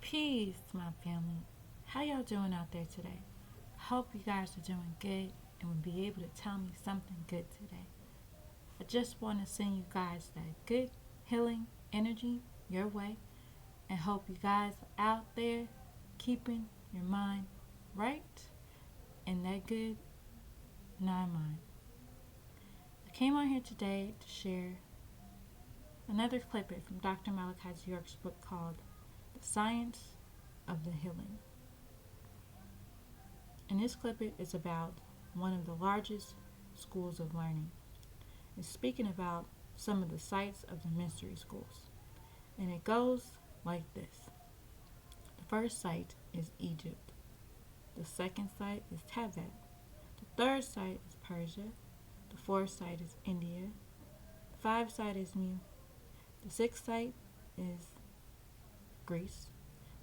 Peace, my family. How y'all doing out there today? Hope you guys are doing good and will be able to tell me something good today. I just want to send you guys that good healing energy your way and hope you guys are out there keeping your mind right and that good non-mind. I came on here today to share another clip from Dr. Malachi York's book called The Science of the Healing. And this clip is about one of the largest schools of learning. It's speaking about some of the sites of the mystery schools. And it goes like this. The first site is Egypt. The second site is Tibet. The third site is Persia. The fourth site is India. The fifth site is Mu. The sixth site is Greece.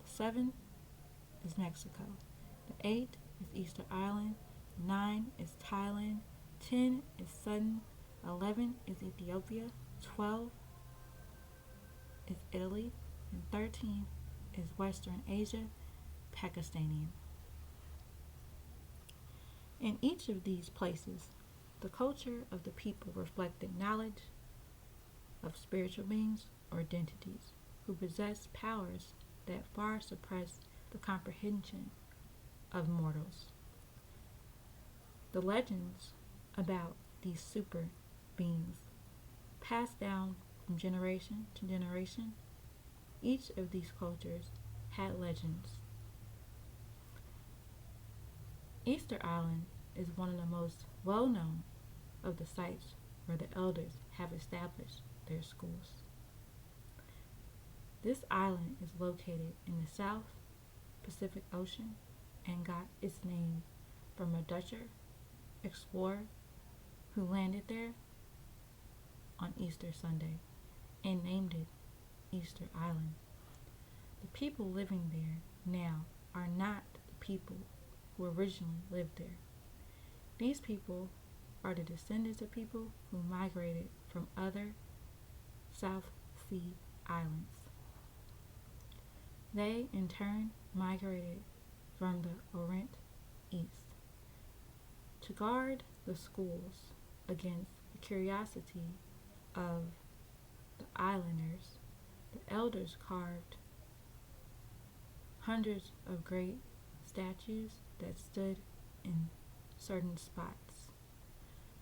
The seventh is Mexico. The eighth is Easter Island. 9 is Thailand. 10 is Sudan. 11 is Ethiopia. 12 is Italy. And 13 is Western Asia, Pakistani. In each of these places, the culture of the people reflected knowledge of spiritual beings or entities who possess powers that far surpass the comprehension of mortals. The legends about these super beings passed down from generation to generation. Each of these cultures had legends. Easter Island is one of the most well-known of the sites where the elders have established their schools. This island is located in the South Pacific Ocean and got its name from a Dutch explorer who landed there on Easter Sunday and named it Easter Island. The people living there now are not the people who originally lived there. These people are the descendants of people who migrated from other South Sea islands. They, in turn, migrated from the Orient East. To guard the schools against the curiosity of the islanders, the elders carved hundreds of great statues that stood in certain spots.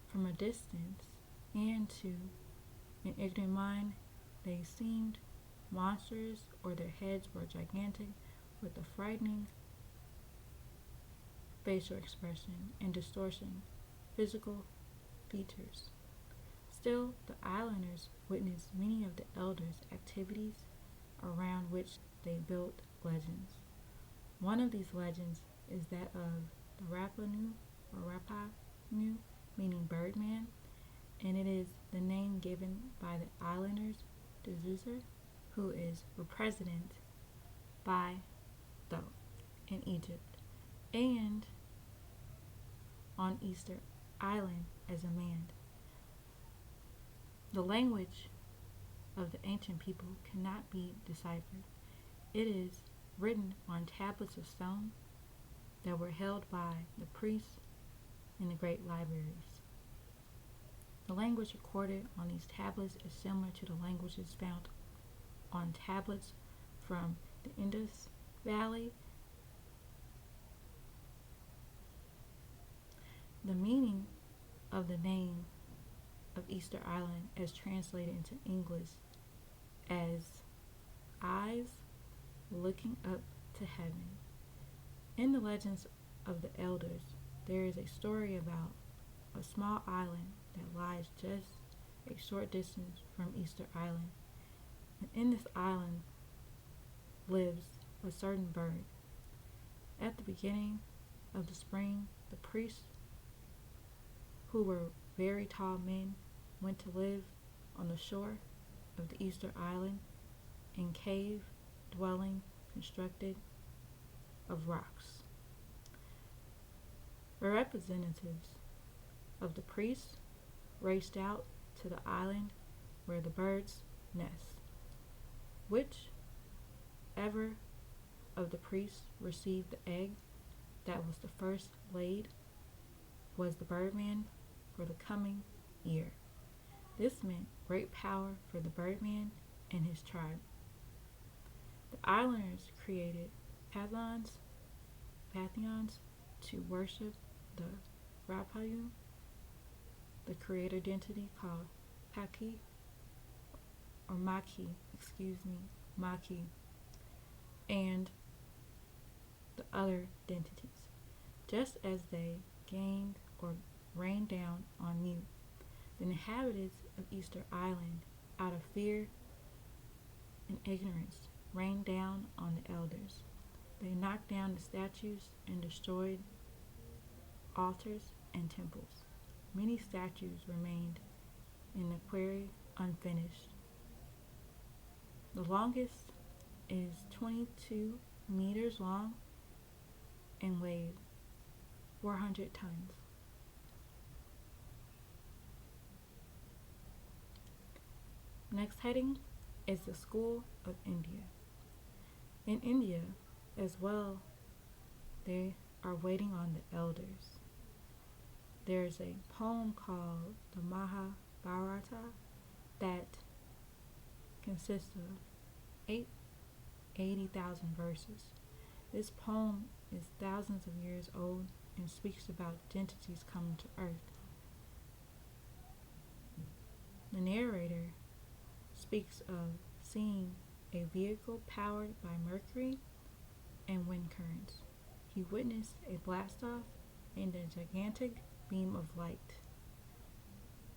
From a distance and to an ignorant mind, they seemed monsters, or their heads were gigantic with a frightening facial expression and distortion, physical features. Still, the islanders witnessed many of the elders' activities around which they built legends. One of these legends is that of the Rapa Nu, meaning Birdman, and it is the name given by the islanders to Zeus, who is represented by Thoth in Egypt, and on Easter Island as a man. The language of the ancient people cannot be deciphered. It is written on tablets of stone that were held by the priests in the great libraries. The language recorded on these tablets is similar to the languages found on tablets from the Indus Valley. The meaning of the name of Easter Island as translated into English as eyes looking up to heaven. In the legends of the elders, there is a story about a small island that lies just a short distance from Easter Island. And in this island lives a certain bird. At the beginning of the spring, the priests, who were very tall men, went to live on the shore of the Easter Island in cave dwelling constructed of rocks. The representatives of the priests raced out to the island where the birds nest. Whichever of the priests received the egg that was the first laid was the Birdman for the coming year. This meant great power for the Birdman and his tribe. The islanders created pantheons to worship the Rapayu, the creator deity called Paki or Maki, and the other deities, just as they gained or rained down on Mu. The inhabitants of Easter Island, out of fear and ignorance, rained down on the elders. They knocked down the statues and destroyed altars and temples. Many statues remained in the quarry unfinished. The longest is 22 meters long and weighed 400 tons. Next heading is the School of India. In India, as well, they are waiting on the elders. There's a poem called the Mahabharata that consists of 80,000 verses. This poem is thousands of years old and speaks about entities coming to earth. The narrator speaks of seeing a vehicle powered by mercury and wind currents. He witnessed a blast-off and a gigantic beam of light.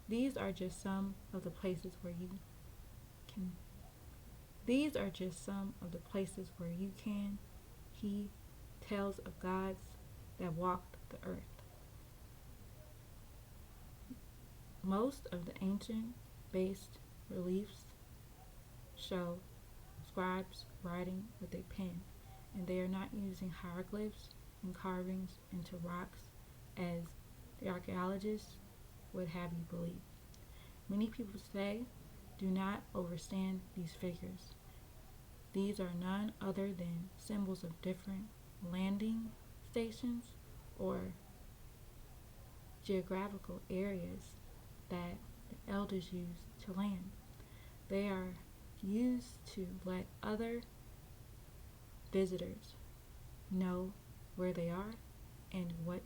These are just some of the places where you can he tells of gods that walked the earth. Most of the ancient based reliefs show scribes writing with a pen, and they are not using hieroglyphs and carvings into rocks as the archaeologists would have you believe. Many people today do not understand these figures. These are none other than symbols of different landing stations or geographical areas that the elders used to land. They are used to let other visitors know where they are and what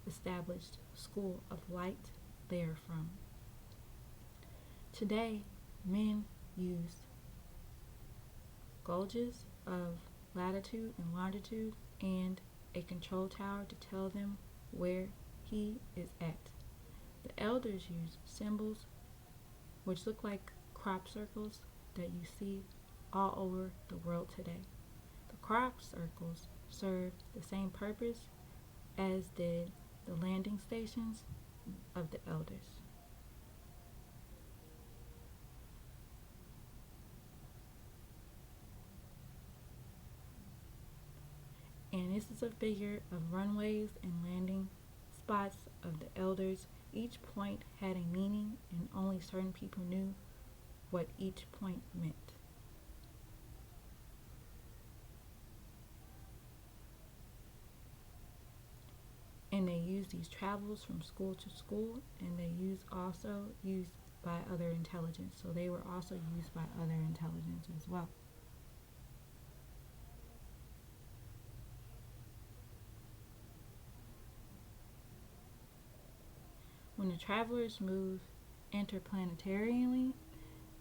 established school of light they are from. Today, men use gauges of latitude and longitude and a control tower to tell them where he is at. The elders use symbols which look like crop circles that you see all over the world today. The crop circles serve the same purpose as did the landing stations of the elders. And this is a figure of runways and landing spots of the elders. Each point had a meaning, and only certain people knew what each point meant. And they use these travels from school to school, and they also used by other intelligence. So they were also used by other intelligence as well. When the travelers moved interplanetarially,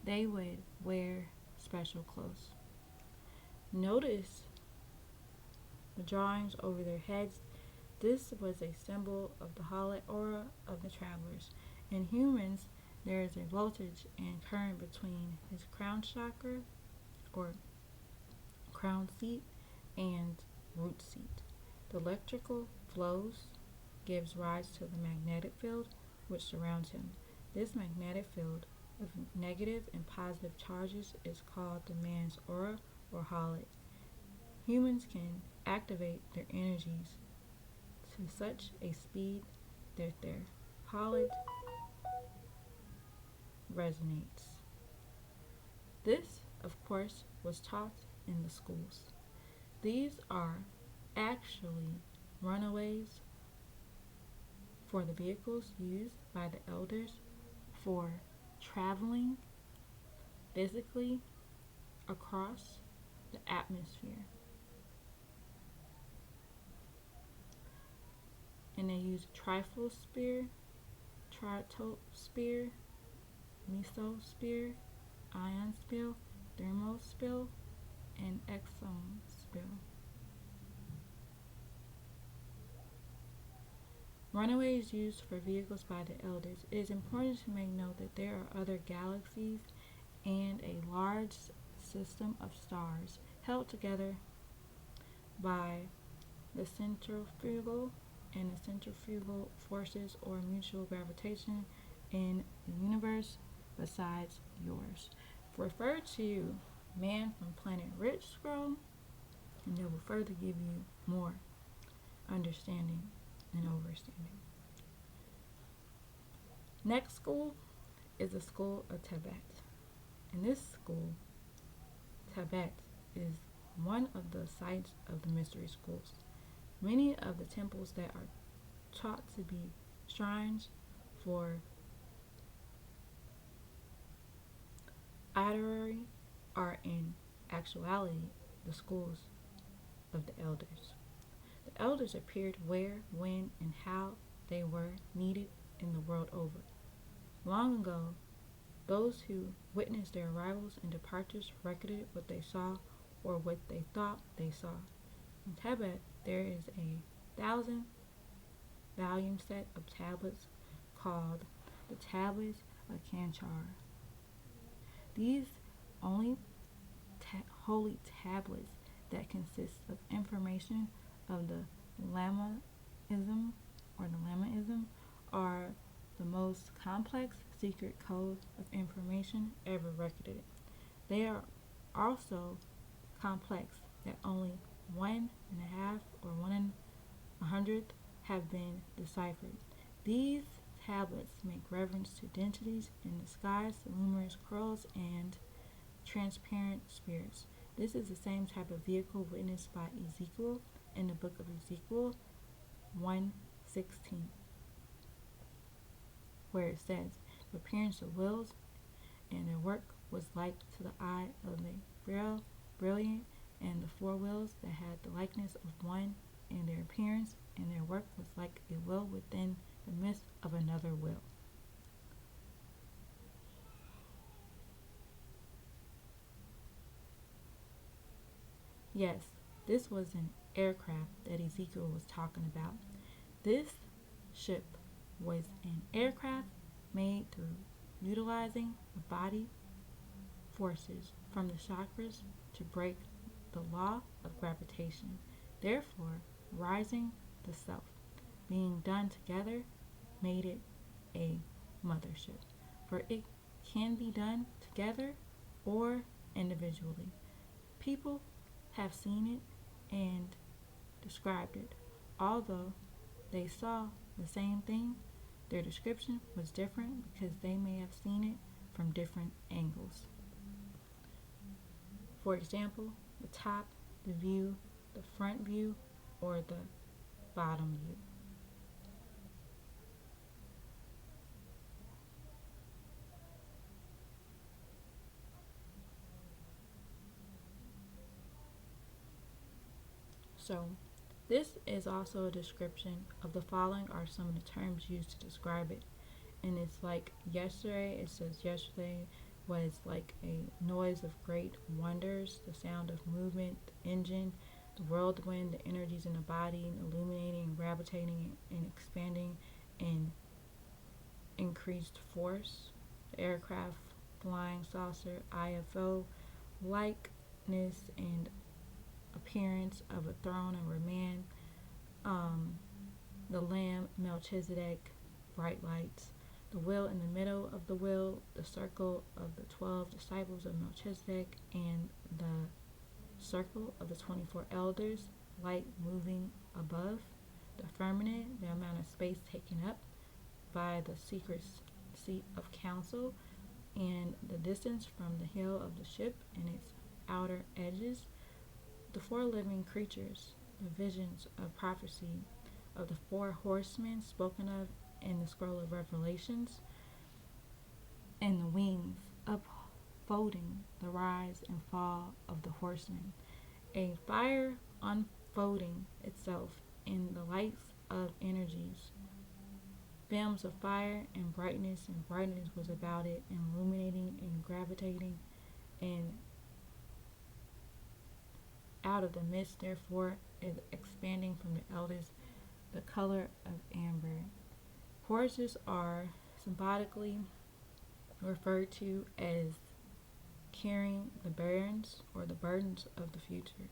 they would wear special clothes. Notice the drawings over their heads. This was a symbol of the Hallett aura of the travelers. In humans, there is a voltage and current between his crown chakra or crown seat and root seat. The electrical flows gives rise to the magnetic field which surrounds him. This magnetic field of negative and positive charges is called the man's aura or Hallett. Humans can activate their energies to such a speed that their Hallett resonates. This, of course, was taught in the schools. These are actually runaways for the vehicles used by the elders for traveling physically across the atmosphere. And they use trifosphere, stratosphere, mesosphere, ionosphere, thermosphere, and exosphere. Runaways used for vehicles by the elders. It is important to make note that there are other galaxies and a large system of stars held together by the centrifugal and the centrifugal forces or mutual gravitation in the universe besides yours. Refer to Man from Planet Rich scroll, and it will further give you more understanding and overstanding. Next school is the School of Tibet. In this school, Tibet is one of the sites of the mystery schools. Many of the temples that are taught to be shrines for Adorari are in actuality the schools of the elders. The elders appeared where, when, and how they were needed in the world over. Long ago, those who witnessed their arrivals and departures recorded what they saw or what they thought they saw. In Tibet, there is a 1,000-volume set of tablets called the Tablets of Kanchar. These only holy tablets that consist of information of the Lamaism are the most complex secret code of information ever recorded. They are also complex that only 1.5 or 1/100th have been deciphered. These tablets make reference to entities in the skies, luminous curls, and transparent spirits. This is the same type of vehicle witnessed by Ezekiel in the book of Ezekiel 1:16, where it says, the appearance of wheels and their work was like to the eye of a brilliant, and the four wheels that had the likeness of one, and their appearance and their work was like a wheel within the midst of another wheel. Yes, this was an aircraft that Ezekiel was talking about. This ship was an aircraft made through utilizing the body forces from the chakras to break the law of gravitation, therefore rising the self. Being done together made it a mothership, for it can be done together or individually. People have seen it and described it. Although they saw the same thing, their description was different because they may have seen it from different angles. For example, the top, the view, the front view, or the bottom view. So, this is also a description of the following are some of the terms used to describe it. And it's like yesterday, it says yesterday was like a noise of great wonders, the sound of movement, the engine, the whirlwind, the energies in the body, illuminating, gravitating, and expanding in increased force, the aircraft, flying saucer, IFO, likeness and appearance of a throne or a man, the lamb, Melchizedek, bright lights, the wheel in the middle of the wheel, the circle of the 12 disciples of Melchizedek, and the circle of the 24 elders, light moving above, the firmament, the amount of space taken up by the secret seat of council, and the distance from the heel of the ship and its outer edges, The four living creatures, the visions of prophecy of the four horsemen spoken of in the scroll of Revelations, and the wings upfolding the rise and fall of the horsemen, a fire unfolding itself in the lights of energies, films of fire and brightness was about it, illuminating and gravitating, and out of the midst, therefore, is expanding from the elders the color of amber. Horses are symbolically referred to as carrying the burdens of the future,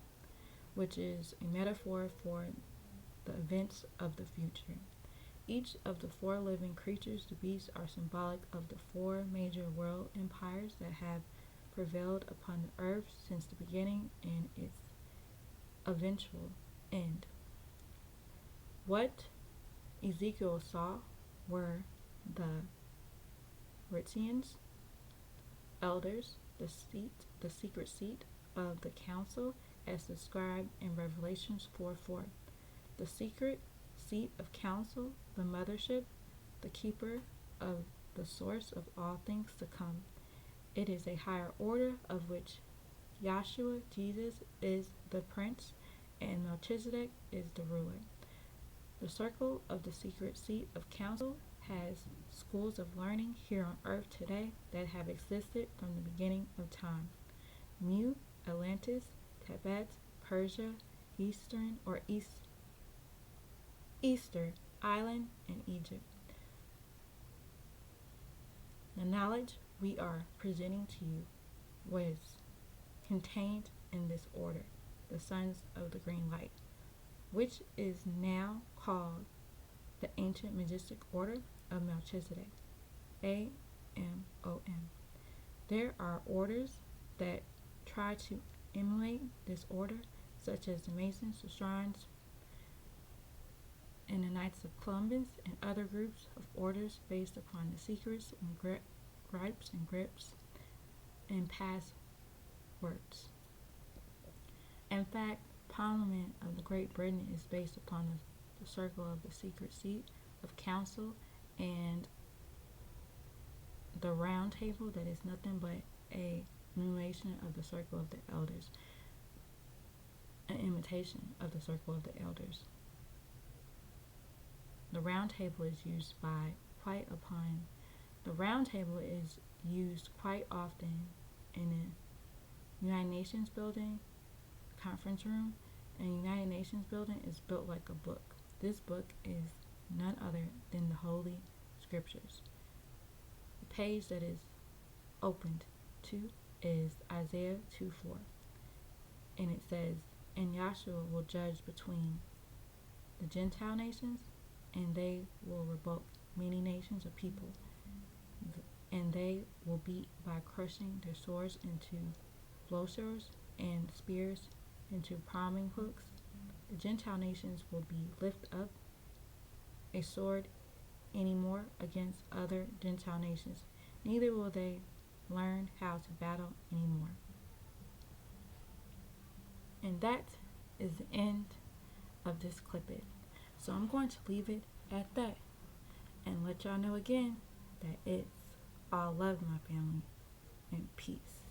which is a metaphor for the events of the future. Each of the four living creatures, the beasts, are symbolic of the four major world empires that have prevailed upon the earth since the beginning and its eventual end. What Ezekiel saw were the Ritzians, elders, the secret seat of the council, as described in Revelations 4:4. The secret seat of council, the mothership, the keeper of the source of all things to come. It is a higher order of which Yahshua, Jesus, is the prince, and Melchizedek is the ruler. The circle of the secret seat of council has schools of learning here on earth today that have existed from the beginning of time. Mu, Atlantis, Tibet, Persia, Easter Island, and Egypt. The knowledge we are presenting to you was contained in this order, the sons of the green light, which is now called the ancient majestic order of Melchizedek, AMOM. There are orders that try to emulate this order, such as the Masons, the Shrines, and the Knights of Columbus, and other groups of orders based upon the secrets and gripes and grips and passwords. In fact, Parliament of the Great Britain is based upon the circle of the secret seat of council, and the round table that is nothing but a emulation of the circle of the elders, an imitation of the circle of the elders. The round table is used quite often in the United Nations building, conference room, and the United Nations building is built like a book. This book is none other than the Holy Scriptures. The page that is opened to is Isaiah 2:4, and it says, "And Yahshua will judge between the Gentile nations, and they will rebuke many nations of people, and they will beat by crushing their swords into plowshares and spears into pruning hooks. The Gentile nations will be lift up a sword anymore against other Gentile nations, neither will they learn how to battle anymore." And that is the end of this clip. So I'm going to leave it at that and let y'all know again that it's all love, my family, and peace.